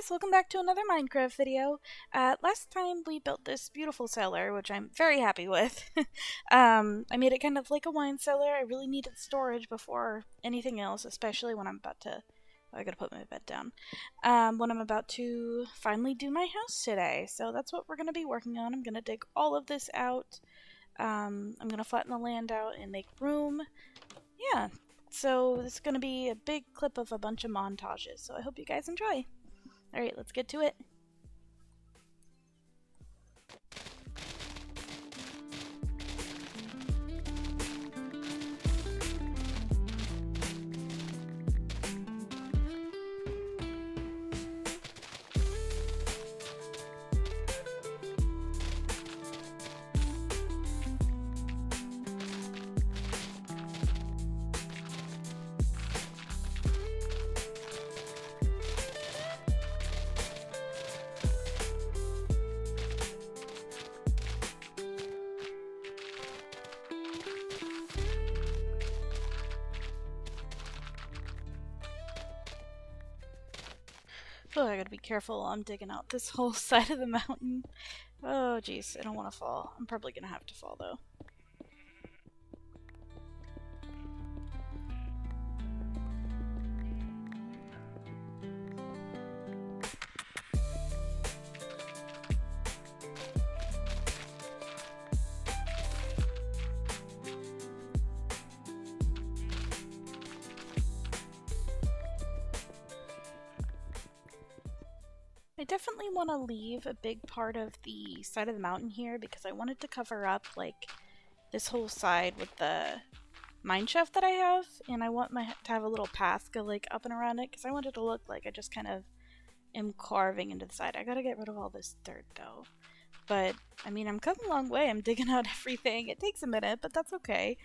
guys, welcome back to another Minecraft video. Last time we built this beautiful cellar, which I'm very happy with. I made it kind of like a wine cellar. I really needed storage before anything else, especially when I'm about to... I gotta put my bed down. When I'm about to finally do my house today. So that's what we're gonna be working on. I'm gonna dig all of this out. I'm gonna flatten the land out and make room. Yeah, so this is gonna be a big clip of a bunch of montages, so I hope you guys enjoy. Alright, let's get to it. Oh, I gotta be careful while I'm digging out this whole side of the mountain. Oh, jeez, I don't want to fall. I'm probably gonna have to fall, though. I definitely want to leave a big part of the side of the mountain here because I wanted to cover up, like, this whole side with the mine shaft that I have, and I want to have a little path go, like, up and around it because I want it to look like I just kind of am carving into the side. I gotta get rid of all this dirt, though. But, I mean, I'm coming a long way. I'm digging out everything. It takes a minute, but that's okay.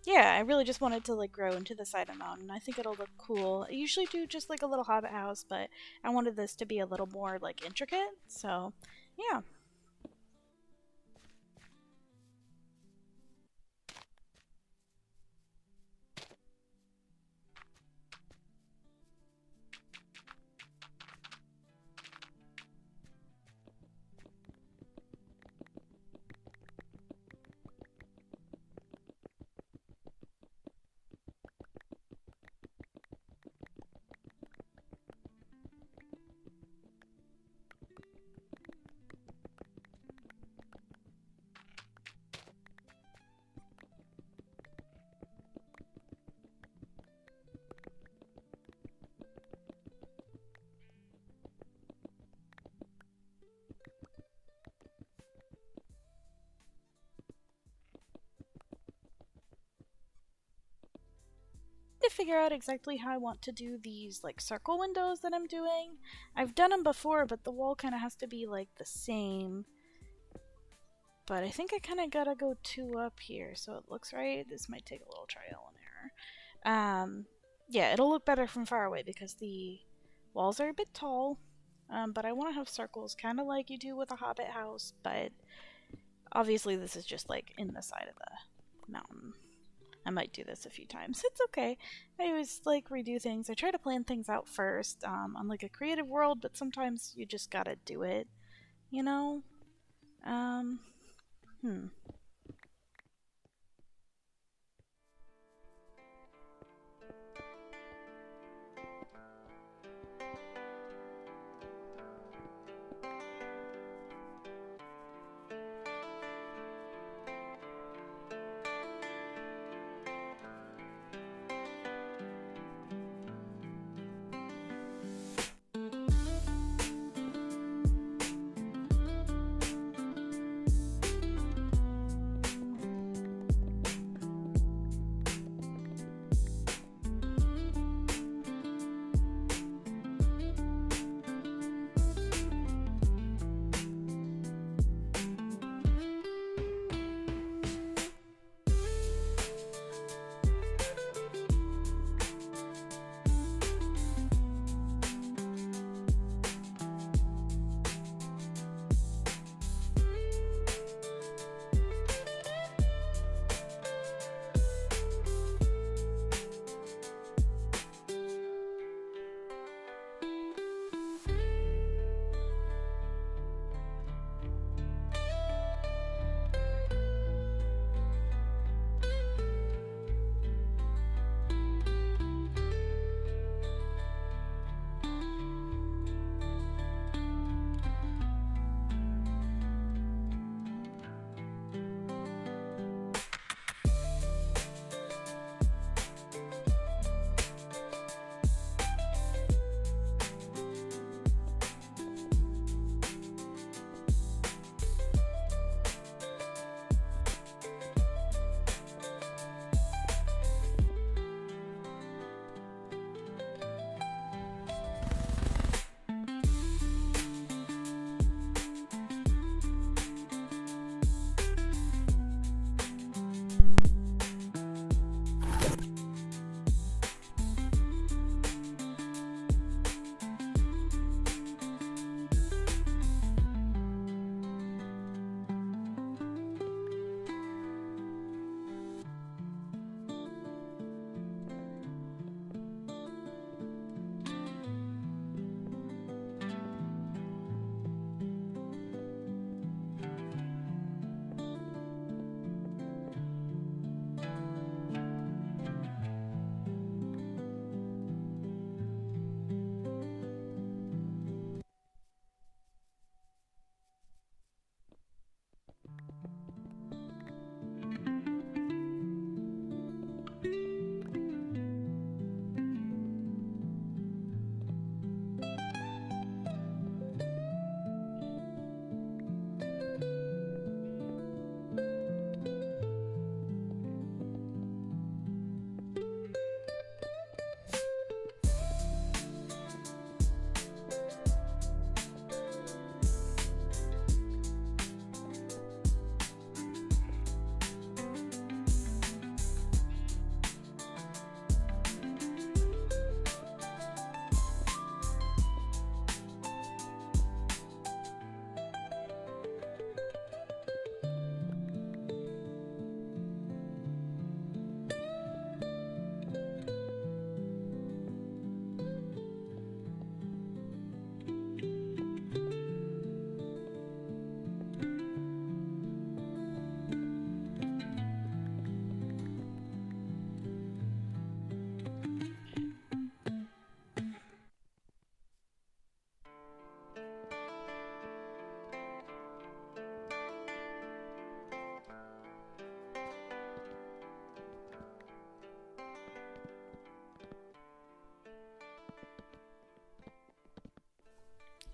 Yeah, I really just wanted to, like, grow into the side of the mountain. I think it'll look cool. I usually do just, like, a little hobbit house, but I wanted this to be a little more, like, intricate. So, yeah. To figure out exactly how I want to do these like circle windows that I'm doing. I've done them before, but the wall kind of has to be like the same. But I think I kind of gotta go two up here so it looks right. This might take a little trial and error. Yeah, it'll look better from far away because the walls are a bit tall. But I want to have circles kind of like you do with a hobbit house, but obviously this is just like in the side of the mountain. I might do this a few times. It's okay. I always like redo things. I try to plan things out first on like a creative world, but sometimes you just gotta do it, you know? Um, hmm.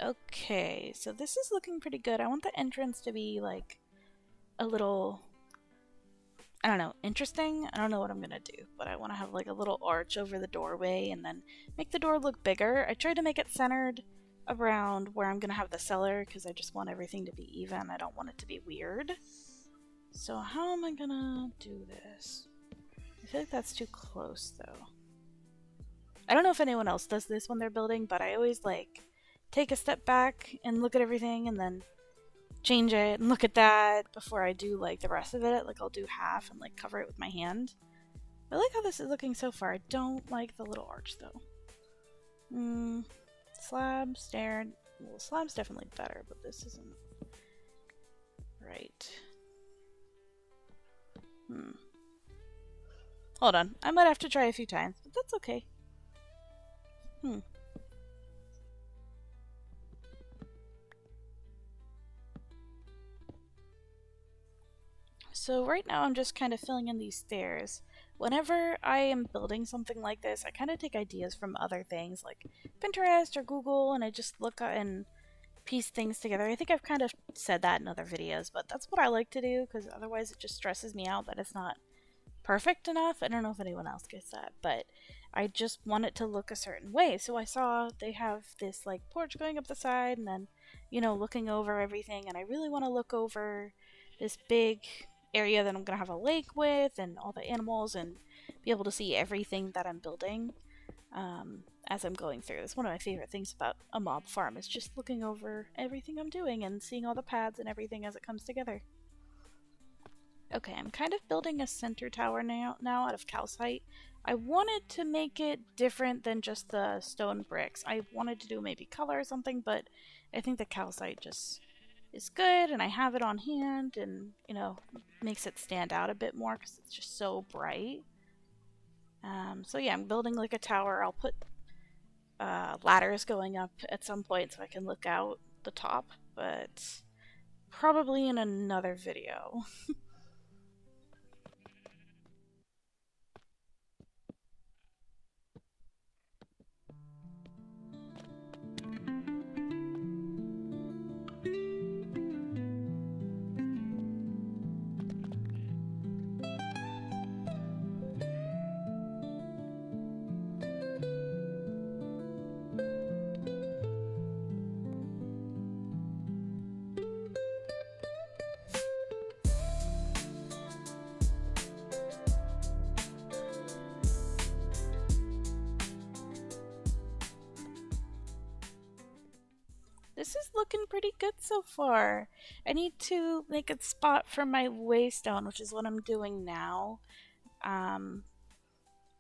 Okay, so this is looking pretty good. I want the entrance to be like a little, I don't know, interesting. I don't know what I'm gonna do, but I want to have like a little arch over the doorway and then make the door look bigger. I tried to make it centered around where I'm gonna have the cellar because I just want everything to be even. I don't want it to be weird. So how am I gonna do this? I feel like that's too close though. I don't know if anyone else does this when they're building, but I always like take a step back and look at everything and then change it and look at that before I do like the rest of it. Like I'll do half and like cover it with my hand. I like how this is looking so far. I don't like the little arch though. Slab, stair. Well, slab's definitely better, but this isn't right. Hold on. I might have to try a few times, but that's okay. So right now I'm just kind of filling in these stairs. Whenever I am building something like this, I kind of take ideas from other things like Pinterest or Google, and I just look and piece things together. I think I've kind of said that in other videos, but that's what I like to do because otherwise it just stresses me out that it's not perfect enough. I don't know if anyone else gets that, but I just want it to look a certain way. So I saw they have this like porch going up the side and then, you know, looking over everything, and I really want to look over this big area that I'm going to have a lake with and all the animals and be able to see everything that I'm building as I'm going through. It's one of my favorite things about a mob farm is just looking over everything I'm doing and seeing all the paths and everything as it comes together. Okay, I'm kind of building a center tower now out of calcite. I wanted to make it different than just the stone bricks. I wanted to do maybe color or something, but I think the calcite just is good, and I have it on hand, and you know, makes it stand out a bit more because it's just so bright. So yeah, I'm building like a tower. I'll put ladders going up at some point so I can look out the top, but probably in another video. This is looking pretty good so far. I need to make a spot for my waystone, which is what I'm doing now. Um,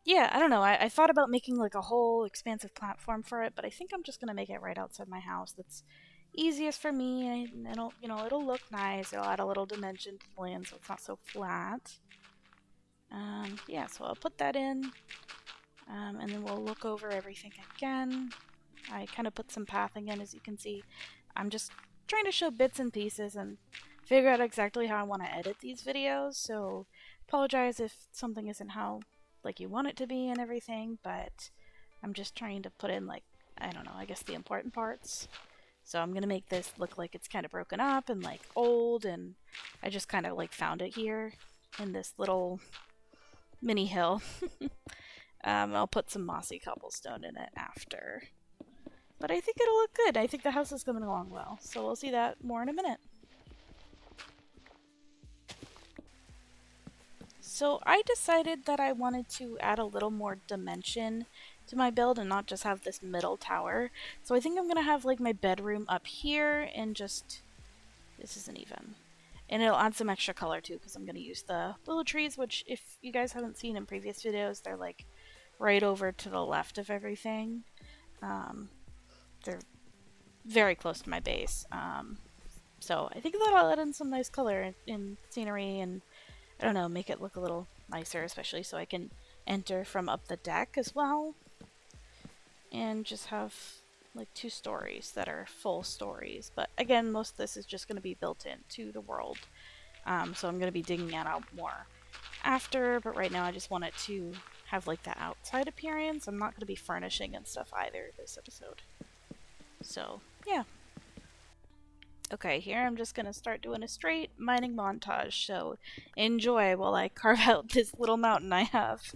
yeah, I don't know. I thought about making like a whole expansive platform for it, but I think I'm just gonna make it right outside my house. That's easiest for me, and it'll, you know, it'll look nice. It'll add a little dimension to the land, so it's not so flat. Yeah, so I'll put that in, and then we'll look over everything again. I kind of put some pathing in, as you can see. I'm just trying to show bits and pieces and figure out exactly how I want to edit these videos, so apologize if something isn't how like you want it to be and everything, but I'm just trying to put in like, I don't know, I guess the important parts. So I'm gonna make this look like it's kind of broken up and like old, and I just kind of like found it here in this little mini hill. I'll put some mossy cobblestone in it after. But I think it'll look good. I think the house is coming along well. So we'll see that more in a minute. So I decided that I wanted to add a little more dimension to my build and not just have this middle tower. So I think I'm going to have like my bedroom up here and just... This isn't even. And it'll add some extra color too because I'm going to use the willow trees, which if you guys haven't seen in previous videos, they're like right over to the left of everything. They're very close to my base. So I think that'll add in some nice color in scenery and, I don't know, make it look a little nicer, especially so I can enter from up the deck as well. And just have like 2 stories that are full stories. But again, most of this is just going to be built into the world. So I'm going to be digging that out more after, but right now I just want it to have like the outside appearance. I'm not going to be furnishing and stuff either this episode. So, yeah. Okay, here I'm just gonna start doing a straight mining montage, so enjoy while I carve out this little mountain I have.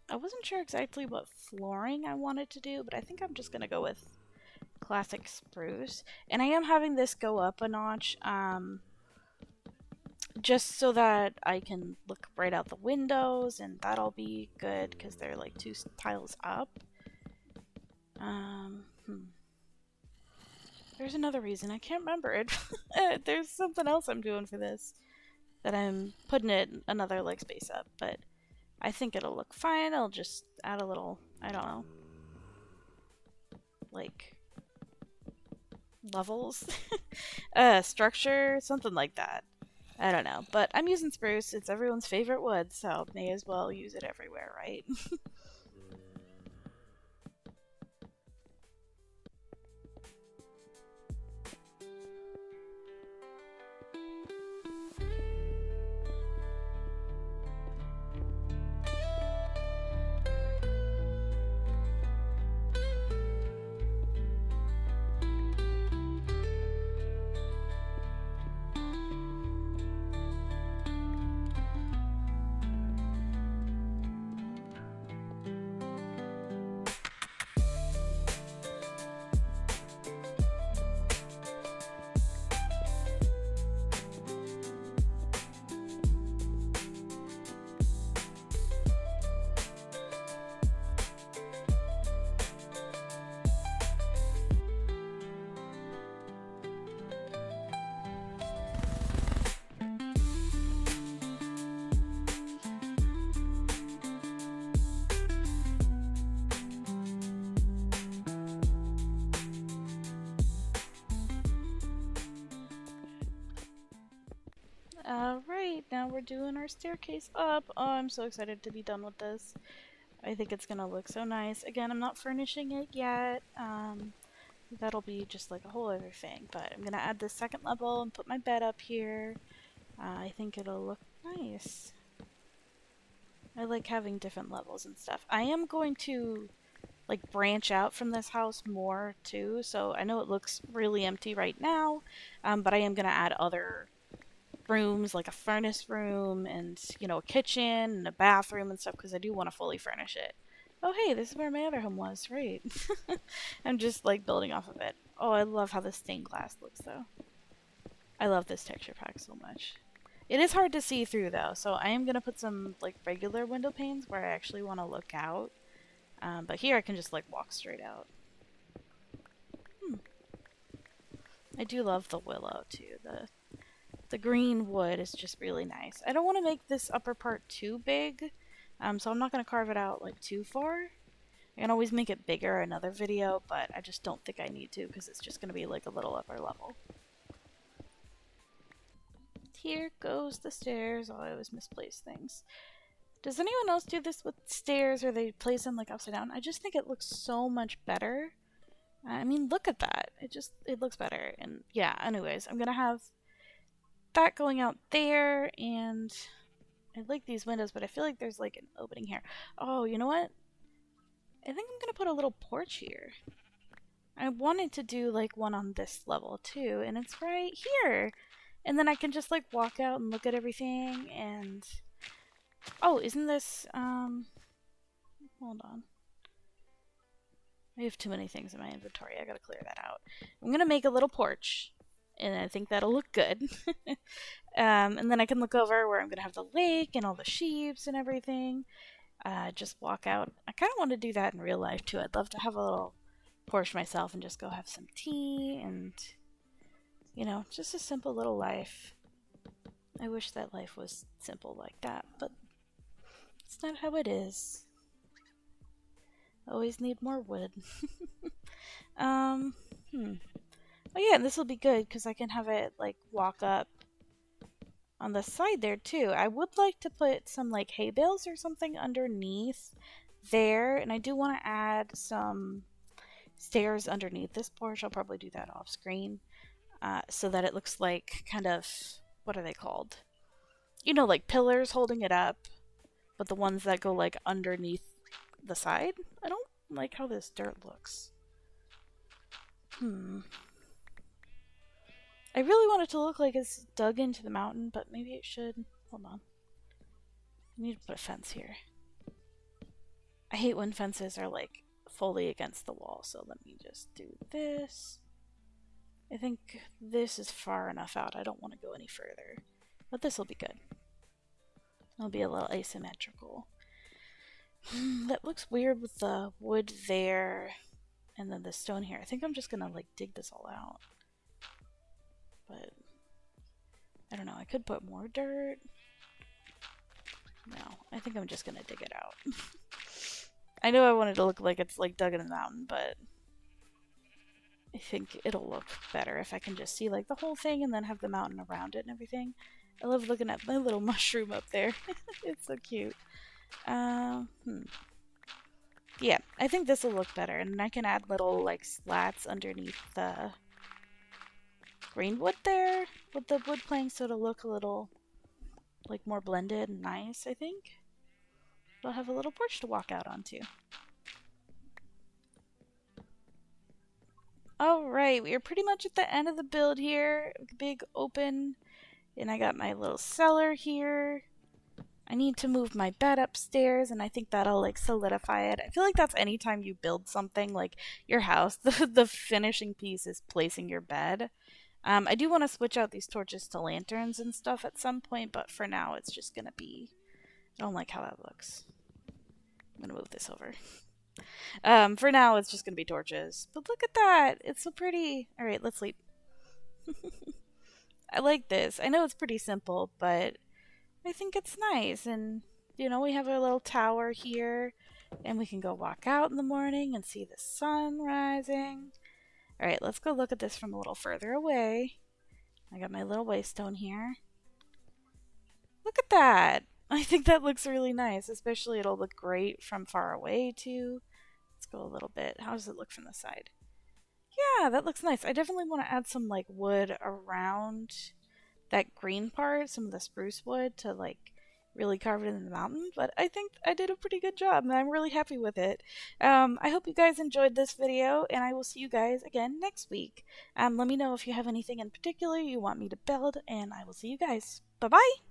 I wasn't sure exactly what flooring I wanted to do, but I think I'm just gonna go with classic spruce. And I am having this go up a notch, just so that I can look right out the windows, and that'll be good because they're like 2 tiles up. Um, hmm. There's another reason. I can't remember it. There's something else I'm doing for this that I'm putting it another like space up, but I think it'll look fine. I'll just add a little, I don't know, like levels, structure, something like that. I don't know, but I'm using spruce. It's everyone's favorite wood, so may as well use it everywhere, right? Alright, now we're doing our staircase up. Oh, I'm so excited to be done with this. I think it's gonna look so nice. Again, I'm not furnishing it yet. That'll be just like a whole other thing, but I'm gonna add this second level and put my bed up here. I think it'll look nice. I like having different levels and stuff. I am going to like branch out from this house more too, so I know it looks really empty right now, but I am gonna add other rooms like a furnace room and a kitchen and a bathroom and stuff because I do want to fully furnish it. Oh hey, this is where my other home was, right? I'm just like building off of it. Oh, I love how the stained glass looks though. I love this texture pack so much. It is hard to see through though, so I am gonna put some like regular window panes where I actually want to look out. But here I can just like walk straight out. I do love the willow too. The green wood is just really nice. I don't want to make this upper part too big, so I'm not going to carve it out like too far. I can always make it bigger in another video, but I just don't think I need to because it's just going to be like a little upper level. Here goes the stairs. Oh, I always misplace things. Does anyone else do this with stairs or they place them like upside down? I just think it looks so much better. I mean, look at that. It looks better. And yeah, anyways, I'm going to have that going out there, and I like these windows, but I feel like there's like an opening here. Oh, you know what? I think I'm gonna put a little porch here. I wanted to do like one on this level too, and it's right here. And then I can just like walk out and look at everything and oh, isn't this hold on. I have too many things in my inventory. I gotta clear that out. I'm gonna make a little porch, and I think that'll look good. And then I can look over where I'm gonna have the lake and all the sheeps and everything. Just walk out. I kind of want to do that in real life too. I'd love to have a little porch myself and just go have some tea and, just a simple little life. I wish that life was simple like that, but it's not how it is. Always need more wood. Oh yeah, and this will be good because I can have it like walk up on the side there too. I would like to put some like hay bales or something underneath there, and I do want to add some stairs underneath this porch. I'll probably do that off screen, so that it looks like kind of, what are they called? Like pillars holding it up, but the ones that go like underneath the side. I don't like how this dirt looks. I really want it to look like it's dug into the mountain, but maybe it should. Hold on. I need to put a fence here. I hate when fences are like fully against the wall, so let me just do this. I think this is far enough out. I don't want to go any further, but this will be good. It'll be a little asymmetrical. That looks weird with the wood there and then the stone here. I think I'm just gonna like dig this all out. But I don't know, I could put more dirt. No, I think I'm just gonna dig it out. I know I wanted to look like it's like dug in the mountain, but I think it'll look better if I can just see like the whole thing and then have the mountain around it and everything. I love looking at my little mushroom up there. It's so cute. Yeah, I think this will look better, and I can add little like slats underneath the green wood there with the wood planks so it'll look a little like more blended and nice, I think. I'll have a little porch to walk out onto. Alright, we are pretty much at the end of the build here. Big open, and I got my little cellar here. I need to move my bed upstairs, and I think that'll like solidify it. I feel like that's anytime you build something like your house, the finishing piece is placing your bed. I do want to switch out these torches to lanterns and stuff at some point, but for now it's just gonna be... I don't like how that looks. I'm gonna move this over. For now it's just gonna be torches. But look at that! It's so pretty! Alright, let's sleep. I like this. I know it's pretty simple, but I think it's nice. And, you know, we have a little tower here, and we can go walk out in the morning and see the sun rising. Alright, let's go look at this from a little further away. I got my little waystone here. Look at that! I think that looks really nice, especially it'll look great from far away too. Let's go a little bit. How does it look from the side? Yeah, that looks nice. I definitely want to add some like wood around that green part, some of the spruce wood to like really carve it in the mountain, but I think I did a pretty good job and I'm really happy with it. I hope you guys enjoyed this video, and I will see you guys again next week. Let me know if you have anything in particular you want me to build, and I will see you guys. Bye bye!